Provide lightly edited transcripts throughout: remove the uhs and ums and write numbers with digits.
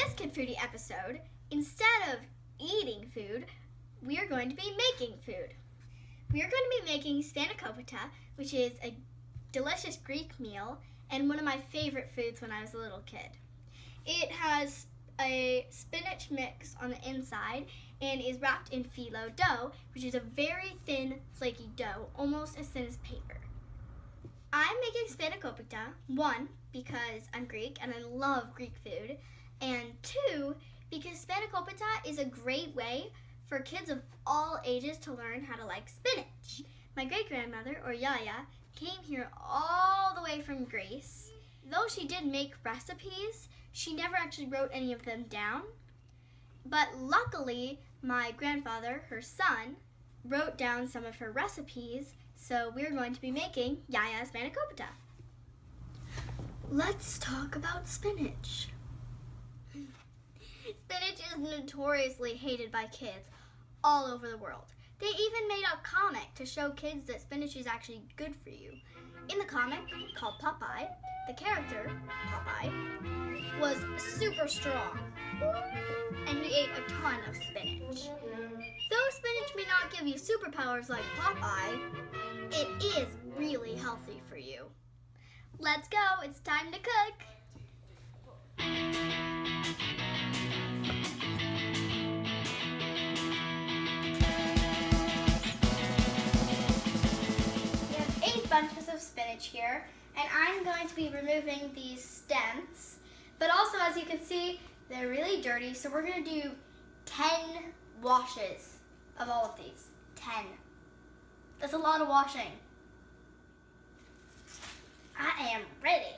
this Kid Foodie episode, instead of eating food, we are going to be making food. We are going to be making Spanakopita, which is a delicious Greek meal and one of my favorite foods when I was a little kid. It has a spinach mix on the inside and is wrapped in phyllo dough, which is a very thin, flaky dough, almost as thin as paper. I'm making Spanakopita, 1, because I'm Greek and I love Greek food, and 2, because Spanakopita is a great way for kids of all ages to learn how to like spinach. My great-grandmother, or Yiayia, came here all the way from Greece. Though she did make recipes, she never actually wrote any of them down. But luckily, my grandfather, her son, wrote down some of her recipes, so we're going to be making Yiayia Spanakopita. Let's talk about spinach. Spinach is notoriously hated by kids all over the world. They even made a comic to show kids that spinach is actually good for you. In the comic, called Popeye, the character, Popeye, was super strong, and he ate a ton of spinach. Though spinach may not give you superpowers like Popeye, it is really healthy for you. Let's go, it's time to cook! Bunches of spinach here, and I'm going to be removing these stems, but also, as you can see, they're really dirty, so we're going to do 10 washes of all of these. 10. That's a lot of washing. I am ready.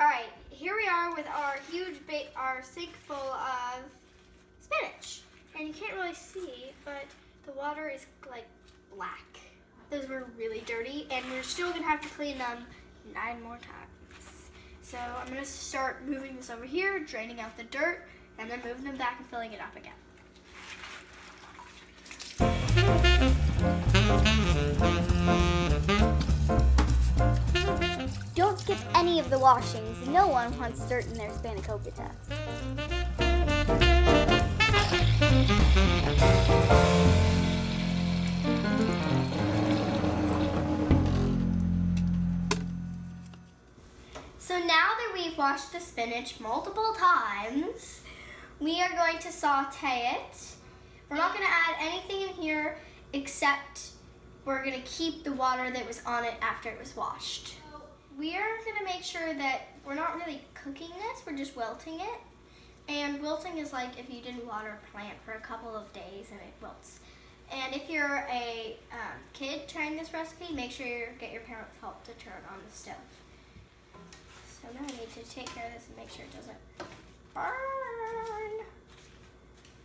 Alright, here we are with our huge our sink full of spinach, and you can't really see, but the water is like black. Those were really dirty, and we're still gonna have to clean them 9 more times. So I'm gonna start moving this over here, draining out the dirt, and then moving them back and filling it up again. Don't skip any of the washings. No one wants dirt in their Spanakopita. So now that we've washed the spinach multiple times, we are going to saute it. We're not going to add anything in here except we're going to keep the water that was on it after it was washed. So we are going to make sure that we're not really cooking this, we're just wilting it. And wilting is like if you didn't water a plant for a couple of days and it wilts. And if you're a kid trying this recipe, make sure you get your parents' help to turn on the stove. So now I need to take care of this and make sure it doesn't burn.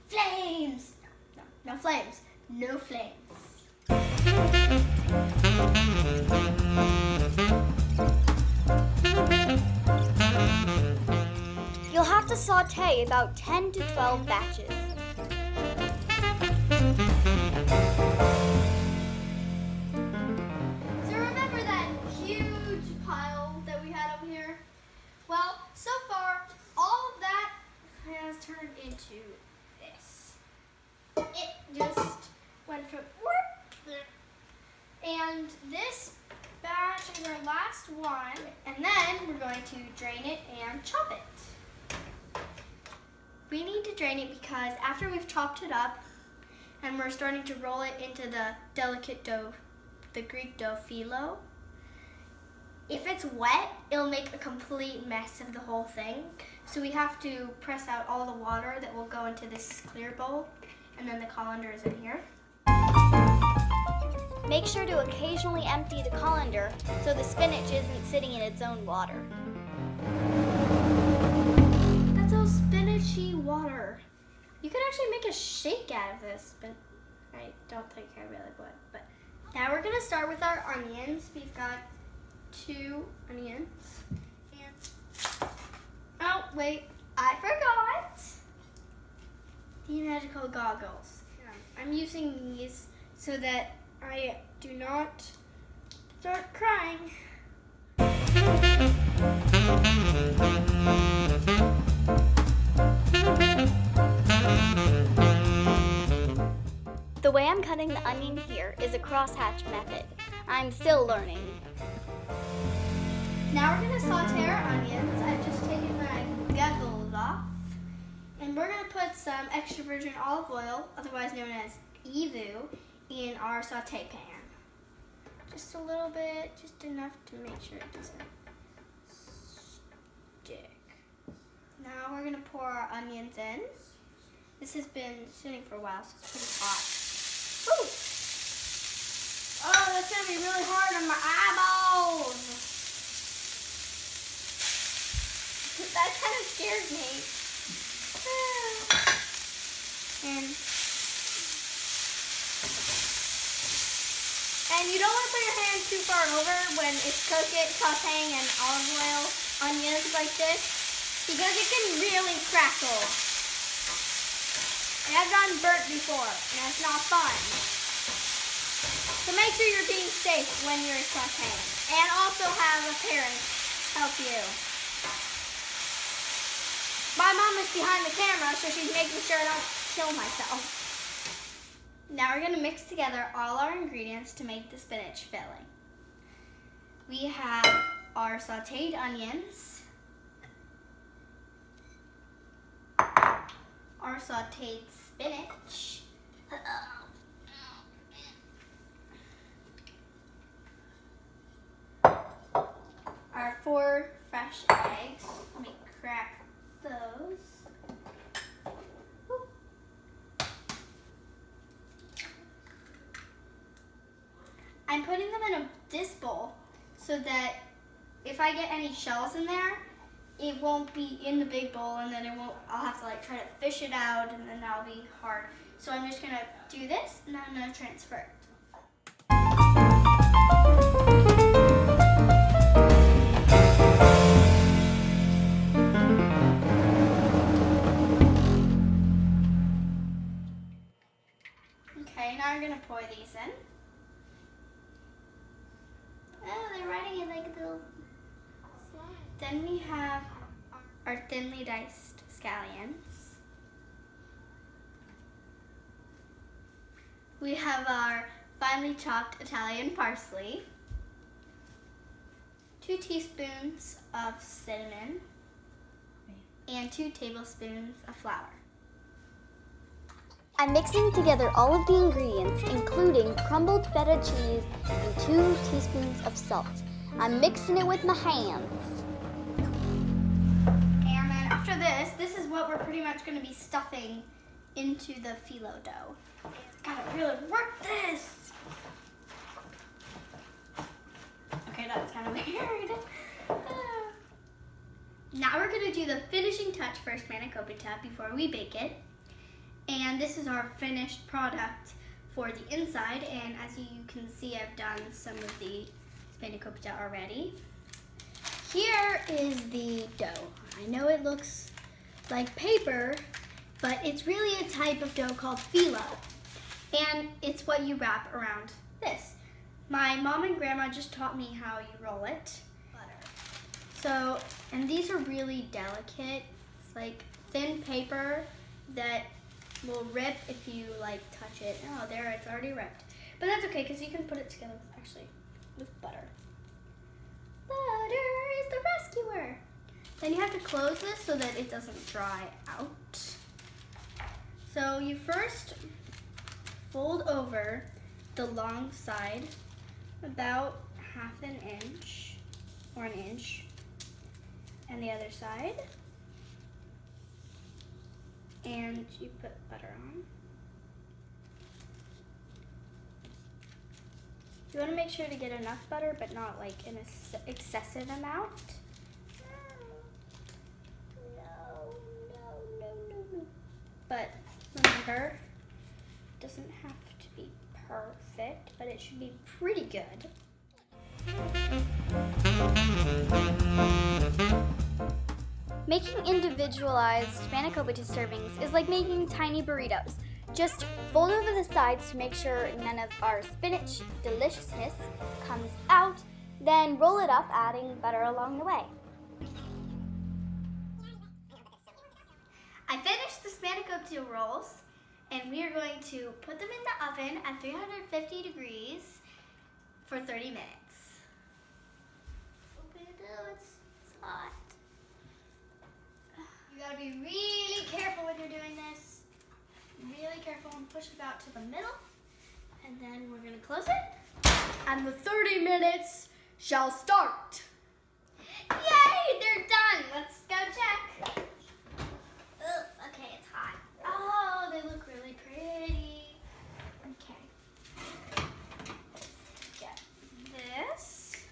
Flames! No flames. No flames. You'll have to saute about 10 to 12 batches. So remember that huge pile that we had over here? Well, so far, all of that has turned into this. It just went from whoop, and this batch is our last one, and then we're going to drain it and chop it. We need to drain it because after we've chopped it up and we're starting to roll it into the delicate dough, the Greek dough phyllo, if it's wet, it'll make a complete mess of the whole thing. So we have to press out all the water that will go into this clear bowl, and then the colander is in here. Make sure to occasionally empty the colander so the spinach isn't sitting in its own water. That's all spinachy water. You could actually make a shake out of this, but I don't think I really would. But now we're gonna start with our onions. We've got 2 onions. And oh wait, I forgot the magical goggles. I'm using these so that I do not start crying. The way I'm cutting the onion here is a crosshatch method. I'm still learning. Now we're going to saute our onions. I've just taken my goggles off. And we're going to put some extra virgin olive oil, otherwise known as EVU, in our saute pan. Just a little bit, just enough to make sure it doesn't stick. Now we're going to pour our onions in. This has been sitting for a while, so it's pretty hot. Ooh. Oh, that's going to be really hard on my eyeballs. That kind of scares me. And you don't want to put your hand too far over when it's sauteing in olive oil onions like this, because it can really crackle. It has gotten burnt before, and it's not fun. So make sure you're being safe when you're sauteing, and also have a parent help you. My mom is behind the camera, so she's making sure I don't kill myself. Now we're going to mix together all our ingredients to make the spinach filling. We have our sauteed onions, our sauteed spinach, our 4 fresh eggs. Let me crack those. I'm putting them in a disc bowl so that if I get any shells in there, it won't be in the big bowl, and then I'll have to try to fish it out, and then that'll be hard. So I'm just gonna do this, and then I'm gonna transfer it. Okay, now I'm gonna pour these in. Oh, they're riding in like a little slide. Then we have our thinly diced scallions. We have our finely chopped Italian parsley. 2 teaspoons of cinnamon. And 2 tablespoons of flour. I'm mixing together all of the ingredients, including crumbled feta cheese and 2 teaspoons of salt. I'm mixing it with my hands. And then after this is what we're pretty much going to be stuffing into the phyllo dough. Gotta really work this. Okay, that's kind of weird. Now we're going to do the finishing touch for Spanakopita before we bake it. And this is our finished product for the inside, and as you can see, I've done some of the Spanakopita already. Here is the dough. I know it looks like paper, but it's really a type of dough called Filo, and it's what you wrap around this. My mom and grandma just taught me how you roll it. So, and these are really delicate. It's like thin paper that will rip if you touch it. Oh, there, it's already ripped. But that's okay, because you can put it together with butter. Butter is the rescuer. Then you have to close this so that it doesn't dry out. So you first fold over the long side about 1/2 inch or 1 inch, and the other side. And you put butter on. You want to make sure to get enough butter, but not an excessive amount. No. But remember, it doesn't have to be perfect, but it should be pretty good. Making individualized Spanakopita servings is like making tiny burritos. Just fold over the sides to make sure none of our spinach deliciousness comes out, then roll it up, adding butter along the way. I finished the Spanakopita rolls, And we are going to put them in the oven at 350 degrees for 30 minutes. Open it up, it's hot. You gotta be really careful when you're doing this. Really careful and push it out to the middle. And then we're gonna close it. And the 30 minutes shall start. Yay, they're done. Let's go check. Ugh, okay, it's hot. Oh, they look really pretty. Okay. Let's get this.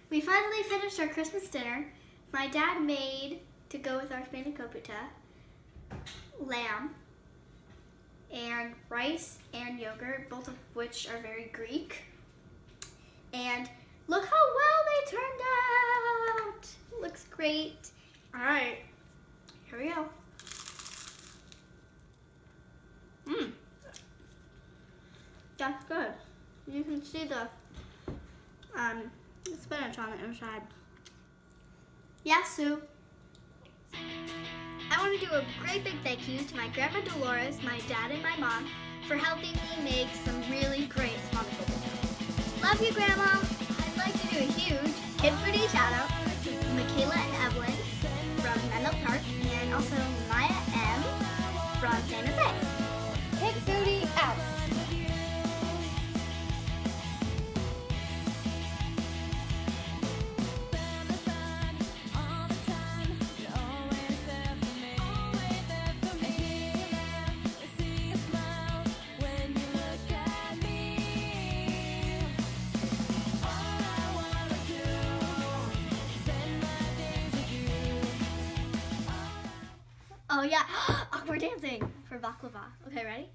We finally finished our Christmas dinner. My dad made, to go with our Spanakopita, lamb and rice and yogurt, both of which are very Greek. And look how well they turned out. It looks great. All right, here we go. That's good. You can see the spinach on the inside. Yeah, Sue. I want to do a great big thank you to my grandma Dolores, my dad, and my mom for helping me make some really great Spanakopita. Love you, Grandma. I'd like to do a huge Kid Foodie shout out to Michaela and Evelyn from Menlo Park, and also Maya M from San Jose. Kid Foodie out. Oh yeah, awkward dancing for baklava. Okay, ready?